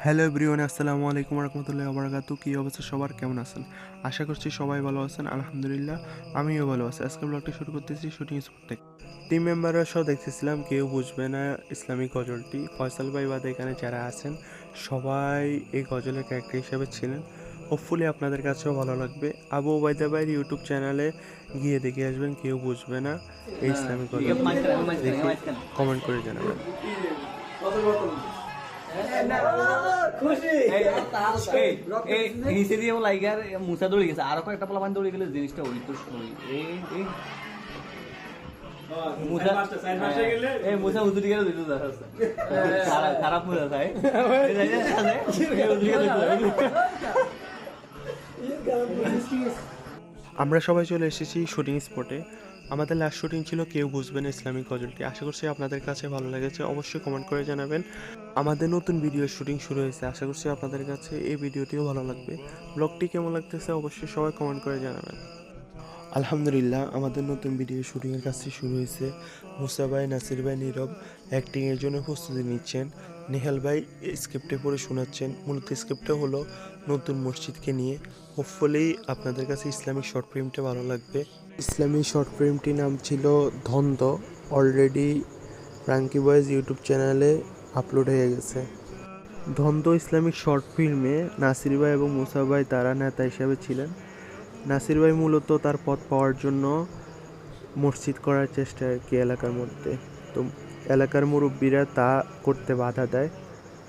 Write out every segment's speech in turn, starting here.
Hello everyone, আসসালামু আলাইকুম রহমতুল্লাহি ওয়া বারাকাতুহু। কী অবস্থা সবার, কেমন আছেন? আশা করছি সবাই ভালো আছেন। আলহামদুলিল্লাহ আমিও ভালো আছি। আজকে ব্লগটি শুরু করতেছি শুটিং স্পট থেকে। টিম মেম্বাররা সব দেখতেছিলাম, কেউ বুঝবে না ইসলামিক গজলটি। ফয়সাল ভাই বাদে এখানে যারা আছেন সবাই এই গজলের ক্যারেক্টার হিসেবে ছিলেন। হোপফুলি আপনাদের কাছেও ভালো লাগবে। আবু ওবায়দা ভাইয়ের ইউটিউব চ্যানেলে গিয়ে দেখে আসবেন, কেউ বুঝবে না এই ইসলামিক গজলটি। দেখে কমেন্ট করে জানাবেন। নিচে দিয়ে লাইগার মুসা দৌড়ে গেছে, আরো কয়েকটা পোলা পানি দৌড়ে গেলে জিনিসটা ওই তো মুসা হুজুরি গেলে দিতে খারাপ মুসা চাই আমরা সবাই চলে এসেছি শুটিং স্পটে। আমাদের লাস্ট শুটিং ছিল কেউ বুঝবেন ইসলামিক গজলটি। আশা করছি আপনাদের কাছে ভালো লেগেছে, অবশ্যই কমেন্ট করে জানাবেন। আমাদের নতুন ভিডিও শুটিং শুরু হয়েছে, আশা করছি আপনাদের কাছে এই ভিডিওটিও ভালো লাগবে। ব্লগটি কেমন লাগতেছে অবশ্যই সবাই কমেন্ট করে জানাবেন। আলহামদুলিল্লাহ আমাদের নতুন ভিডিও শুটিংয়ের কাজটি শুরু হয়েছে। মুসা ভাই, নাসির ভাই, নীরব অ্যাক্টিংয়ের জন্য প্রস্তুতি নিচ্ছেন। নেহাল ভাই স্ক্রিপ্টে পড়ে শোনাচ্ছেন। মূলত স্ক্রিপ্টটা হলো নতুন মসজিদকে নিয়ে। হোপফুলি আপনাদের কাছে ইসলামিক শর্ট ফিল্মটা ভালো লাগবে। ইসলামিক শর্ট ফিল্মটির নাম ছিল ধন্দ। অলরেডি রাঙ্কি বয়েজ ইউটিউব চ্যানেলে আপলোড হয়ে গেছে। ধন্দ ইসলামিক শর্ট ফিল্মে নাসির ভাই এবং মুসা ভাই তারা নেতা হিসেবে ছিলেন। নাসির ভাই মূলত তার পদ পাওয়ার জন্য মসজিদ করার চেষ্টা আর কি এলাকার মধ্যে। তো এলাকার মুরব্বীরা তা করতে বাধা দেয়।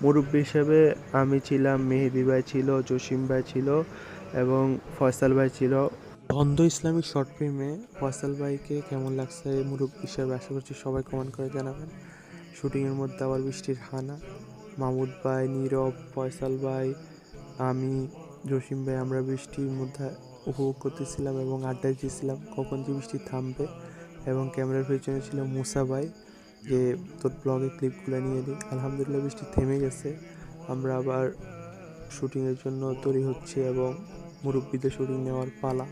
মুরব্বী হিসেবে আমি ছিলাম, মেহেদি ভাই ছিল, জসিম ভাই ছিল এবং ফয়সাল ভাই ছিল। ধন্দ ইসলামিক শর্ট ফিল্মে ফয়সাল ভাইকে কেমন লাগছে মুরব্বী হিসেবে আশা করছি সবাই কমেন্ট করে জানাবেন। শুটিংয়ের মধ্যে আবার বৃষ্টির হানা, মাহমুদ ভাই, নীরব, ফয়সাল ভাই, আমি, জসিম ভাই আমরা বৃষ্টির মধ্যে উপভোগ করতেছিলাম এবং আড্ডা দিয়েছিলাম কখন যে বৃষ্টি থামবে। এবং ক্যামেরার পেছনে ছিল মুসা ভাই, যে তোর ব্লগে ক্লিপগুলো নিয়ে দিই। আলহামদুলিল্লাহ বৃষ্টি থেমে গেছে, আমরা আবার শুটিংয়ের জন্য তৈরি হচ্ছে এবং মুরব্বীদের শুটিং নেওয়ার পালা।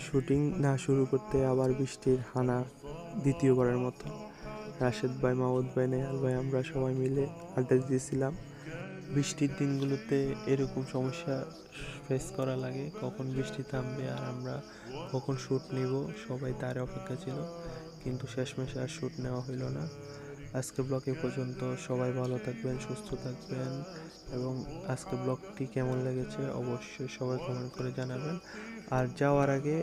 শুটিং না শুরু করতে আবার বৃষ্টির হানা দ্বিতীয়বারের মতো। রাশেদ ভাই, মাহমুদ ভাই, নেহাল ভাই আমরা সবাই মিলে আড্ডা দিয়েছিলাম। বৃষ্টির দিনগুলোতে এরকম সমস্যা ফেস করা লাগে, কখন বৃষ্টি থামবে আর আমরা কখন শ্যুট নিব, সবাই তার অপেক্ষা ছিল। কিন্তু শেষমেশ আর শ্যুট নেওয়া হইল না। আজকে ব্লগে পর্যন্ত। সবাই ভালো থাকবেন, সুস্থ থাকবেন এবং আজকে ব্লগটি কেমন লেগেছে অবশ্যই সবাই কমেন্ট করে জানাবেন। আর যাওয়ার আগে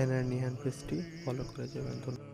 এনআর নিহান পেজটি ফলো করে যাবেন। ধন্যবাদ।